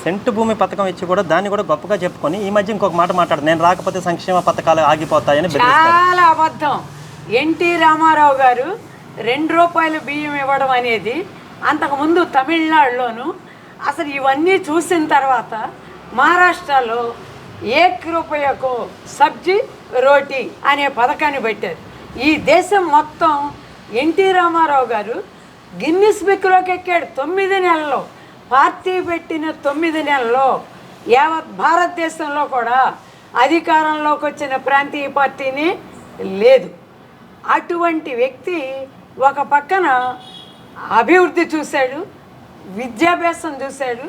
Scent భూమి పథకం ఇచ్చి కూడా దాన్ని కూడా గొప్పగా చెప్పుకొని ఈ మధ్య ఇంకొక మాట మాట్లాడు, నేను రాకపోతే సంక్షేమ పథకాలు ఆగిపోతాయని. చాలా అబద్ధం. ఎన్టీ రామారావు గారు ₹2 బియ్యం ఇవ్వడం అనేది అంతకుముందు తమిళనాడులోను, అసలు ఇవన్నీ చూసిన తర్వాత మహారాష్ట్రలో ₹1 సబ్జీ రోటీ అనే పథకాన్ని పెట్టారు. ఈ దేశం మొత్తం ఎన్టీ రామారావు గారు గిన్నిస్ బుక్లోకి ఎక్కాడు. 9 నెలల్లో, పార్టీ పెట్టిన 9 నెలల్లో యావత్ భారతదేశంలో కూడా అధికారంలోకి వచ్చిన ప్రాంతీయ పార్టీని లేదు. అటువంటి వ్యక్తి ఒక పక్కన అభివృద్ధి చూశాడు, విద్యాభ్యాసం చూశాడు,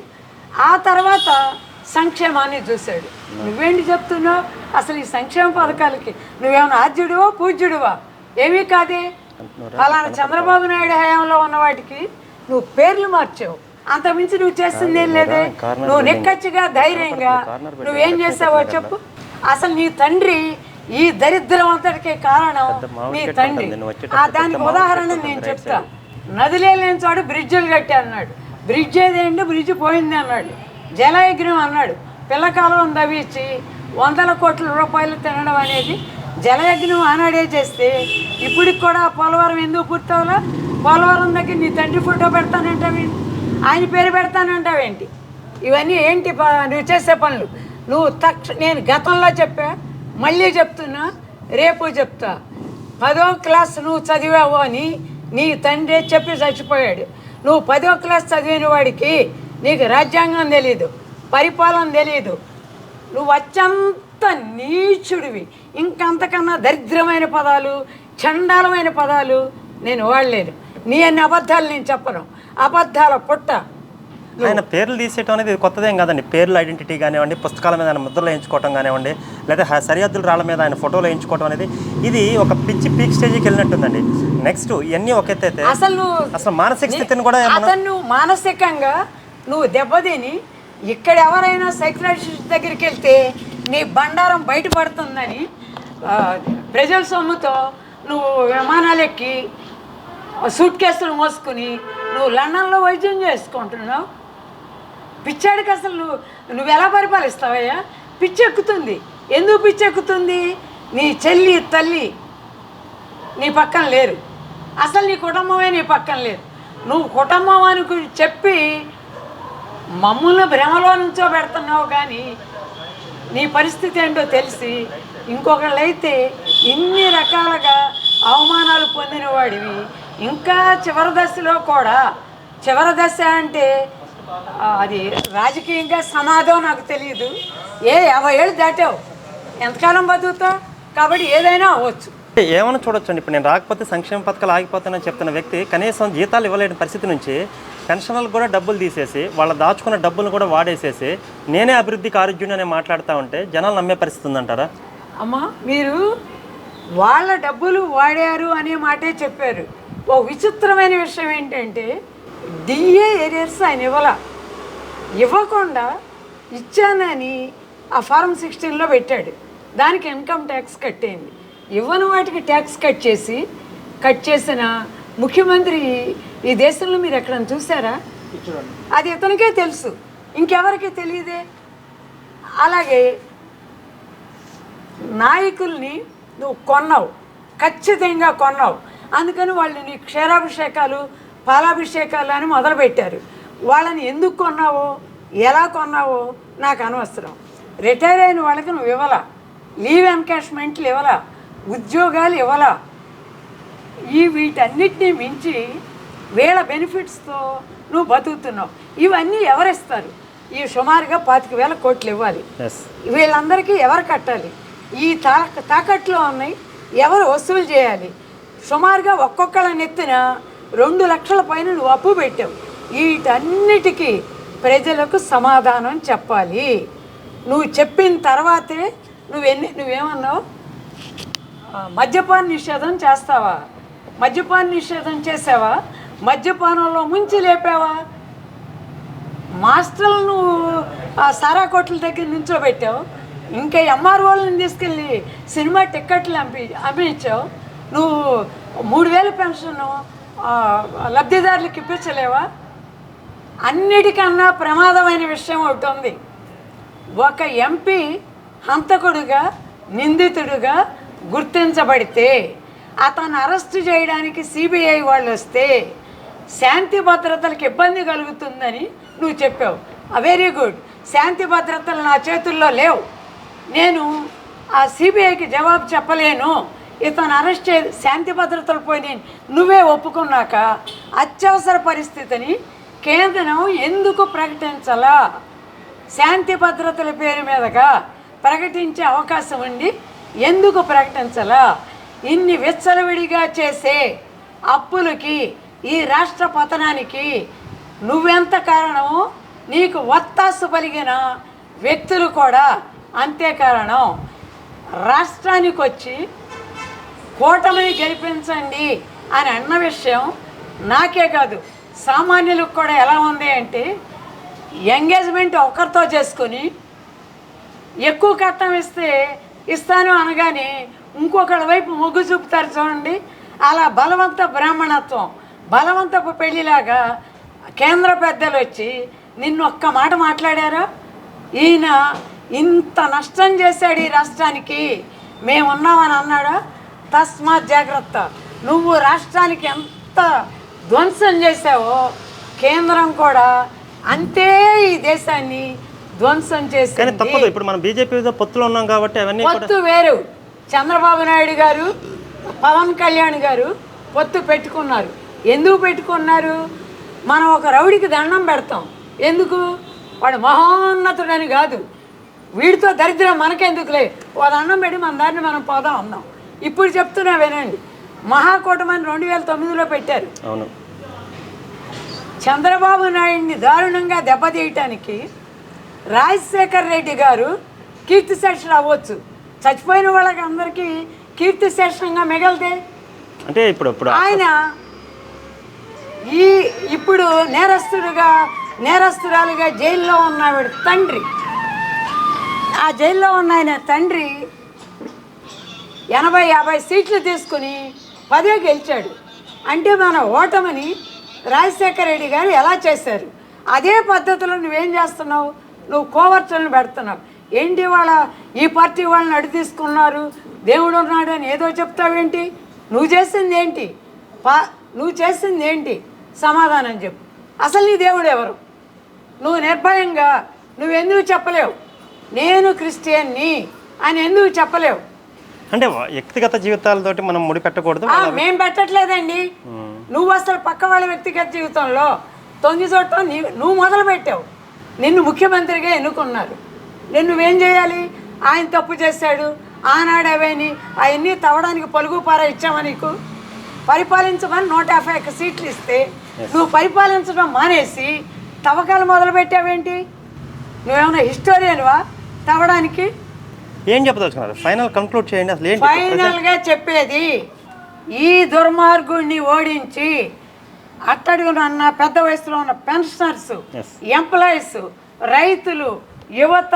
ఆ తర్వాత సంక్షేమాన్ని చూశాడు. నువ్వేంటి చెప్తున్నావు? అసలు ఈ సంక్షేమ పథకాలకి నువ్వేమైనా ఆద్యుడివా పూజ్యుడివా? ఏమీ కాదే. ఫలానా చంద్రబాబు నాయుడు హయాంలో ఉన్న వాటికి నువ్వు పేర్లు మార్చావు, అంతమించి నువ్వు చేస్తుంది ఏం లేదే. నువ్వు నిక్కచ్చిగా ధైర్యంగా నువ్వేం చేసావో చెప్పు. అసలు నీ తండ్రి ఈ దరిద్రం అంతటికే కారణం నీ తండ్రి. దానికి ఉదాహరణ నేను చెప్తా. నదిలే లేని చోటు బ్రిడ్జిలు కట్టి అన్నాడు. బ్రిడ్జ్ ఏదేంటి, బ్రిడ్జ్ పోయింది అన్నాడు. జలయజ్ఞం అన్నాడు. పిల్లకాలం తవ్వించి ₹100 కోట్ల తినడం అనేది జలయజ్ఞం ఆనాడే చేస్తే ఇప్పటికి కూడా పోలవరం ఎందుకు పూర్తవలా? పోలవరం దగ్గర నీ తండ్రి ఫోటో పెడతానంటావేంటి, ఆయన పేరు పెడతానంటావేంటి? ఇవన్నీ ఏంటి నువ్వు చేసే పనులు? నువ్వు నేను గతంలో చెప్పా, మళ్ళీ చెప్తున్నా, రేపు చెప్తా. 10వ క్లాస్ నువ్వు చదివావు అని నీ తండ్రి చెప్పి చచ్చిపోయాడు. నువ్వు 10వ క్లాస్ చదివిన వాడికి నీకు రాజ్యాంగం తెలీదు, పరిపాలన తెలీదు. నువ్వు అత్యంత నీచుడివి. ఇంకంతకన్నా దరిద్రమైన పదాలు, చండాలమైన పదాలు నేను వాడలేను. నీ అన్ని అబద్ధాలు నేను చెప్పను. అబద్ధాల పుట్ట. ఆయన పేర్లు తీసేయటం అనేది కొత్తదేం కాదండి. పేర్లు ఐడెంటిటీ కానివ్వండి, పుస్తకాల మీద ఆయన ముద్రలు వేయించుకోవటం కానివ్వండి, లేదా సరిహద్దుల రాళ్ళ మీద ఆయన ఫోటోలు వేయించుకోవటం అనేది ఇది ఒక పిచ్చి పీక్ స్టేజ్కి వెళ్ళినట్టుందండి. నెక్స్ట్ ఇవన్నీ ఒక ఎత్తైతే అసలు మానసిక స్థితిని కూడా అతను మానసికంగా నువ్వు దెబ్బతిని ఇక్కడ ఎవరైనా సైకియాట్రిస్ట్ దగ్గరికి వెళ్తే నీ బండారం బయటపడుతుందని ప్రజల సొమ్ముతో నువ్వు విమానాలు ఎక్కి సూట్ కేసులు మోసుకుని నువ్వు లండన్లో వైద్యం చేసుకుంటున్నావు. పిచ్చాడికి అసలు నువ్వు ఎలా పరిపాలిస్తావయ్యా? పిచ్చెక్కుతుంది. ఎందుకు పిచ్చెక్కుతుంది? నీ చెల్లి తల్లి నీ పక్కన లేరు. అసలు నీ కుటుంబమే నీ పక్కన లేదు. నువ్వు కుటుంబం అని చెప్పి మమ్మల్ని భ్రమలో నుంచో పెడుతున్నావు. కానీ నీ పరిస్థితి ఏంటో తెలిసి ఇంకొకళ్ళైతే ఇన్ని రకాలుగా అవమానాలు పొందిన వాడివి ఇంకా చివరి దశలో కూడా, చివరి దశ అంటే అది రాజకీయంగా సమాధం నాకు తెలియదు. 50 ఏళ్ళు దాటావు, ఎంతకాలం బతుకుతావు? కాబట్టి ఏదైనా అవ్వచ్చు. ఏమైనా చూడొచ్చండి. ఇప్పుడు నేను రాకపోతే సంక్షేమ పథకాలు ఆగిపోతానని చెప్తున్న వ్యక్తి కనీసం జీతాలు ఇవ్వలేని పరిస్థితి నుంచి పెన్షన్లకు కూడా డబ్బులు తీసేసి వాళ్ళ దాచుకున్న డబ్బులు కూడా వాడేసేసి నేనే అభివృద్ధికి ఆరోగ్యం అని మాట్లాడుతూ ఉంటే జనాలు నమ్మే పరిస్థితి ఉందంటారా? అమ్మా, మీరు వాళ్ళ డబ్బులు వాడారు అనే మాటే చెప్పారు. ఓ విచిత్రమైన విషయం ఏంటంటే డిఏ ఏరియర్స్ ఆయన ఇవ్వకుండా ఇచ్చానని ఆ ఫారం 16లో పెట్టాడు. దానికి ఇన్కమ్ ట్యాక్స్ కట్టేయండి. ఇవ్వని వాటికి ట్యాక్స్ కట్ చేసిన ముఖ్యమంత్రి ఈ దేశంలో మీరు ఎక్కడైనా చూసారా? అది ఇతనికే తెలుసు, ఇంకెవరికి తెలియదే. అలాగే నాయకుల్ని నువ్వు కొన్నావు, ఖచ్చితంగా కొన్నావు. అందుకని వాళ్ళు నీ క్షీరాభిషేకాలు, పాలాభిషేకాలు అని మొదలుపెట్టారు. వాళ్ళని ఎందుకు కొన్నావో, ఎలా కొన్నావో నాకు అనవసరం. రిటైర్ అయిన వాళ్ళకి నువ్వు ఇవ్వాల, లీవ్ ఎన్కాష్మెంట్లు ఇవ్వాల, ఉద్యోగాలు ఇవ్వాల. వీటన్నిటినీ మించి వీళ్ళ బెనిఫిట్స్తో నువ్వు బతుకుతున్నావు. ఇవన్నీ ఎవరిస్తారు? ఈ సుమారుగా 25,000 కోట్లు ఇవ్వాలి. వీళ్ళందరికీ ఎవరు కట్టాలి? ఈ తాకట్లో ఉన్నాయి, ఎవరు వసూలు చేయాలి? సుమారుగా ఒక్కొక్కళ్ళ నెత్తిన 2 లక్షల పైన నువ్వు అప్పు పెట్టావు. వీటన్నిటికీ ప్రజలకు సమాధానం చెప్పాలి. నువ్వు చెప్పిన తర్వాతే నువ్వేమన్నావు? మద్యపాన నిషేధం చేస్తావా? మద్యపాన నిషేధం చేసావా? మద్యపానంలో ముంచి లేపావా? మాస్టర్లు నువ్వు ఆ సారా కోట్ల దగ్గర నుంచోబెట్టావు. ఇంకా ఎంఆర్ఓలను తీసుకెళ్ళి సినిమా టిక్కెట్లు అమ్మించావు. నువ్వు 3,000 పెన్షన్ లబ్ధిదారులకు ఇప్పించలేవా? అన్నిటికన్నా ప్రమాదమైన విషయం ఒకటి ఉంది. ఒక ఎంపీ హంతకుడుగా నిందితుడుగా గుర్తించబడితే అతను అరెస్టు చేయడానికి సిబిఐ వాళ్ళు వస్తే శాంతి భద్రతలకు ఇబ్బంది కలుగుతుందని నువ్వు చెప్పావు. Very good. శాంతి భద్రతలు నా చేతుల్లో లేవు, నేను ఆ సిబిఐకి జవాబు చెప్పలేను, ఇతను అరెస్ట్ శాంతి భద్రతలు పోయి నువ్వే ఒప్పుకున్నాక అత్యవసర పరిస్థితిని కేంద్రం ఎందుకు ప్రకటించాలా? శాంతి భద్రతల పేరు మీదగా ప్రకటించే అవకాశం ఉండి ఎందుకు ప్రకటించాలా? ఇన్ని విచ్చలవిడిగా చేసే అప్పులకి, ఈ రాష్ట్ర పతనానికి నువ్వెంత కారణమో నీకు వత్తాసు పలిగిన వ్యక్తులు కూడా అంతే కారణం. రాష్ట్రానికి వచ్చి కూటమిని గెలిపించండి అని అన్న విషయం నాకే కాదు సామాన్యులకు కూడా ఎలా ఉంది అంటే, ఎంగేజ్మెంట్ ఒకరితో చేసుకొని ఎక్కువ కట్నం ఇస్తాను అనగానే ఇంకొకరి వైపు మొగ్గు చూపుతారు చూడండి. అలా బలవంత బ్రాహ్మణత్వం, బలవంతపు పెళ్లిలాగా కేంద్ర పెద్దలు వచ్చి నిన్ను ఒక్క మాట మాట్లాడారా? ఈయన ఇంత నష్టం చేశాడు ఈ రాష్ట్రానికి, మేమున్నామని అన్నాడా? తస్మాత్ జాగ్రత్త. నువ్వు రాష్ట్రానికి ఎంత ధ్వంసం చేసావో కేంద్రం కూడా అంతే ఈ దేశాన్ని ధ్వంసం చేసింది. తప్పదు. ఇప్పుడు మనం బీజేపీతో పొత్తులో ఉన్నాం కాబట్టి అవన్నీ పొత్తు వేరు. చంద్రబాబు నాయుడు గారు, పవన్ కళ్యాణ్ గారు పొత్తు పెట్టుకున్నారు. ఎందుకు పెట్టుకున్నారు? మనం ఒక రౌడికి దండం పెడతాం. ఎందుకు? వాడు మహోన్నతుడని కాదు, వీడితో దరిద్రం మనకెందుకులే, ఓ దండం పెట్టి మన దారిని మనం పోదాం అన్నాం. ఇప్పుడు చెప్తున్నా వినండి, మహాకూటమని 2009లో పెట్టారు. అవును. చంద్రబాబు నాయుడిని దారుణంగా దెబ్బతీయటానికి రాజశేఖర్ రెడ్డి గారు కీర్తిశేషులు అవ్వచ్చు, చచ్చిపోయిన వాళ్ళకి అందరికీ కీర్తిశేషంగా మిగలితే అంటే ఇప్పుడు ఆయన ఇప్పుడు నేరస్తురాలుగా జైల్లో ఉన్న తండ్రి, ఆ జైల్లో ఉన్న ఆయన తండ్రి 80-50 సీట్లు తీసుకుని 10 గెలిచాడు. అంటే మన ఓటమిని రాజశేఖర రెడ్డి గారు ఎలా చేశారు, అదే పద్ధతిలో నువ్వేం చేస్తున్నావు? నువ్వు కోవర్చులను పెడుతున్నావు. ఏంటి ఈ పార్టీ వాళ్ళని అడి తీసుకున్నారు, దేవుడు ఉన్నాడు అని ఏదో చెప్తావేంటి? నువ్వు చేసింది ఏంటి సమాధానం చెప్పు. అసలు నీ దేవుడు ఎవరు? నువ్వు నిర్భయంగా నువ్వెందుకు చెప్పలేవు నేను క్రిస్టియన్ని అని? ఎందుకు చెప్పలేవు? అంటే వ్యక్తిగత జీవితాలతోటి మనం ముడి పెట్టకూడదు. మేం పెట్టట్లేదండి. నువ్వు అసలు పక్క వాళ్ళ వ్యక్తిగత జీవితంలో తొంగి చూడటం నువ్వు మొదలు పెట్టావు. నిన్ను ముఖ్యమంత్రిగా ఎన్నుకున్నారు, నువ్వేం చేయాలి? ఆయన తప్పు చేశాడు, ఆనాడు అవన్నీ తవ్వడానికి పలుగు పార ఇచ్చామా నీకు? పరిపాలించమని 151 సీట్లు ఇస్తే నువ్వు పరిపాలించడం మానేసి తవ్వకాలు మొదలు పెట్టావేంటి? నువ్వేమన్నా హిస్టోరియన్వా తవ్వడానికి? ఏం చెప్పదలుచుకున్నారు? ఫైనల్ కంక్లూడ్ చేయండి. అసలు ఏంటి ఫైనల్గా చెప్పేది? ఈ దుర్మార్గుడిని ఓడించి అట్టడుగున పెద్ద వయసులో ఉన్న పెన్షనర్స్, ఎంప్లాయీస్, రైతులు, యువత,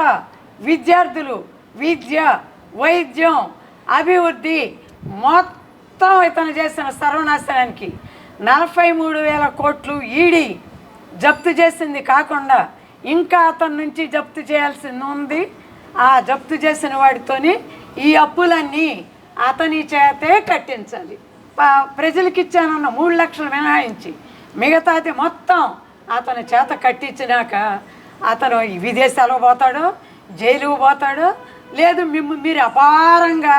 విద్యార్థులు, విద్య, వైద్యం, అభివృద్ధి మొత్తం ఇతను చేసిన సర్వనాశనానికి 43,000 కోట్లు ఈడీ జప్తు చేసింది కాకుండా ఇంకా అతని నుంచి జప్తు చేయాల్సింది ఉంది. ఆ జప్తు చేసిన వాడితోని ఈ అప్పులన్నీ అతని చేతే కట్టించాలి. ప్రజలకు ఇచ్చానన్న 3 లక్షలు మినహాయించి మిగతాది మొత్తం అతని చేత కట్టించినాక అతను విదేశాలకు పోతాడో, జైలుకు పోతాడో, లేదు మీరు అపారంగా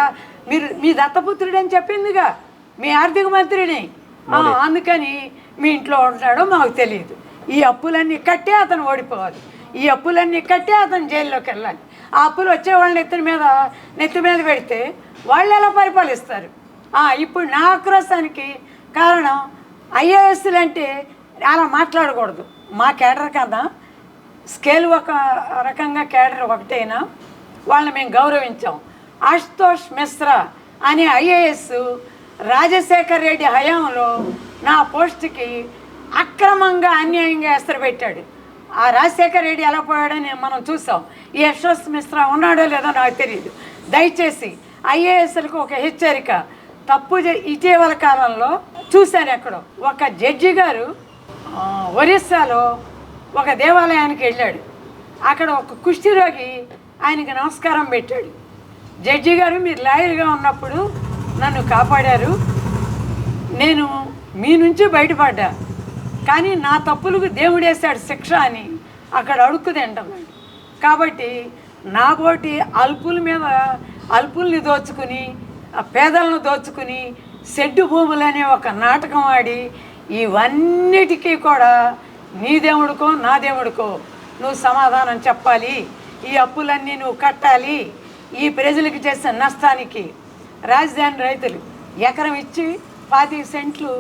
మీ దత్తపుత్రుడు అని చెప్పిందిగా మీ ఆర్థిక మంత్రిని, అందుకని మీ ఇంట్లో ఉంటాడో మాకు తెలియదు. ఈ అప్పులన్నీ కట్టే అతను ఓడిపోవాలి, ఈ అప్పులన్నీ కట్టే అతను జైల్లోకి వెళ్ళాలి. ఆ అప్పులు వచ్చే వాళ్ళని నెత్తి మీద పెడితే వాళ్ళు ఎలా పరిపాలిస్తారు? ఇప్పుడు నా ఆక్రోశానికి కారణం ఐఏఎస్లు అంటే అలా మాట్లాడకూడదు. మా కేడర్ కన్నా స్కేల్ ఒక రకంగా కేడర్ ఒకటైనా వాళ్ళని మేము గౌరవించాం. అశుతోష్ మిశ్రా అనే ఐఏఎస్ రాజశేఖర్ రెడ్డి హయాంలో నా పోస్ట్కి అక్రమంగా అన్యాయంగా ఎసరు పెట్టాడు. ఆ రాజశేఖర్ రెడ్డి ఎలా పోయాడని మనం చూసాం. ఈ అశుతోష్ మిశ్రా ఉన్నాడో లేదో నాకు తెలియదు. దయచేసి ఐఏఎస్లకు ఒక హెచ్చరిక. ఇటీవల కాలంలో చూశాను ఎక్కడో ఒక జడ్జి గారు ఒరిస్సాలో ఒక దేవాలయానికి వెళ్ళాడు. అక్కడ ఒక కుష్ఠిరోగి ఆయనకి నమస్కారం పెట్టాడు. జడ్జి గారు, మీరు లాయర్గా ఉన్నప్పుడు నన్ను కాపాడారు, నేను మీ నుంచి బయటపడ్డా, కానీ నా తప్పులకు దేవుడు వేశాడు శిక్ష అని అక్కడ అడుక్కు తింటున్నాడు. కాబట్టి నా పోటీ అల్పుల మీద అల్పుల్ని దోచుకుని ఆ పేదలను దోచుకుని సెడ్డు భూములనే ఒక నాటకం ఆడి ఇవన్నిటికీ కూడా నీ దేవుడికో నా దేవుడికో నువ్వు సమాధానం చెప్పాలి. ఈ అప్పులన్నీ నువ్వు కట్టాలి. ఈ ప్రజలకు చేసిన నష్టానికి రాజధాని రైతులు ఎకరం ఇచ్చి 25 సెంట్లు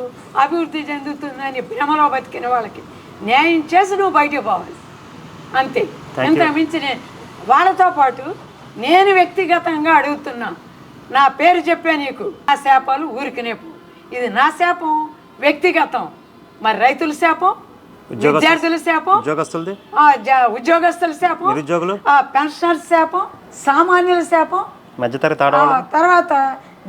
అభివృద్ధి చెందుతుందని భ్రమలో బతికిన వాళ్ళకి న్యాయం చేసి నువ్వు బయటకు పోవాలి, అంతే. ఎంత మించి వాళ్ళతో పాటు నేను వ్యక్తిగతంగా అడుగుతున్నా, నా పేరు చెప్పే నీకు నా శాపాలు ఊరికినేపు. ఇది నా శాపం వ్యక్తిగతం, మరి రైతుల శాపం, విద్యార్థుల శాపం, ఉద్యోగస్తుల శాపం, పెన్షనర్ శాపం, సామాన్యుల శాపం. తర్వాత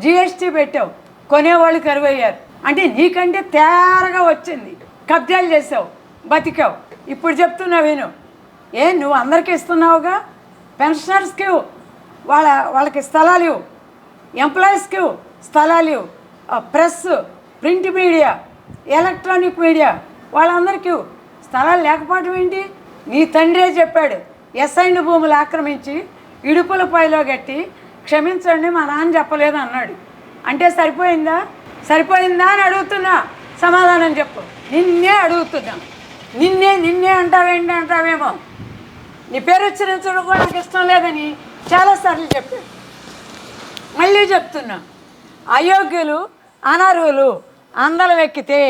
జిఎస్టీ పెట్టావు, కొనేవాళ్ళు కరువయ్యారు. అంటే నీకంటే తేరగా వచ్చింది, కబ్జాలు చేసావు, బతికావు. ఇప్పుడు చెప్తున్నా విను, నువ్వు అందరికీ ఇస్తున్నావుగా, పెన్షనర్స్కి వాళ్ళకి స్థలాలు ఇవ్వు, ఎంప్లాయీస్కి స్థలాలు ఇవ్వు, press, print media, electronic media వాళ్ళందరికీ స్థలాలు లేకపోవడం ఏంటి? నీ తండ్రే చెప్పాడు, ఎస్ఐండ్ భూములు ఆక్రమించి ఇడుపుల పైలో గట్టి క్షమించండి మా నాన్న చెప్పలేదు అన్నాడు. అంటే సరిపోయిందా అని అడుగుతున్నా, సమాధానం చెప్పు. నిన్నే అడుగుతున్నా, నిన్నే అంటావేమో. నీ పేరు ఉచ్చరించడం కూడా నాకు ఇష్టం లేదని చాలాసార్లు చెప్పాను. మళ్ళీ చెప్తున్నా, అయోగ్యులు అనర్హులు అందలం ఎక్కితే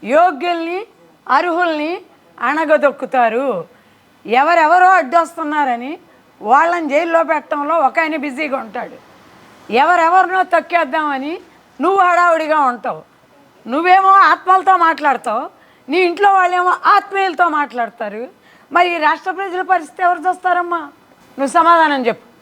యోగ్యుల్ని అర్హుల్ని అణగదొక్కుతారు. ఎవరెవరో అడ్డొస్తున్నారని వాళ్ళని జైల్లో పెట్టడంలో ఒక ఆయన బిజీగా ఉంటాడు. ఎవరెవరినో తొక్కేద్దామని నువ్వు హడావుడిగా ఉంటావు. నువ్వేమో ఆత్మలతో మాట్లాడతావు, నీ ఇంట్లో వాళ్ళేమో ఆత్మీయులతో మాట్లాడతారు. మరి ఈ రాష్ట్ర ప్రజల పరిస్థితి ఎవరు చూస్తారమ్మా? నువ్వు సమాధానం చెప్పు.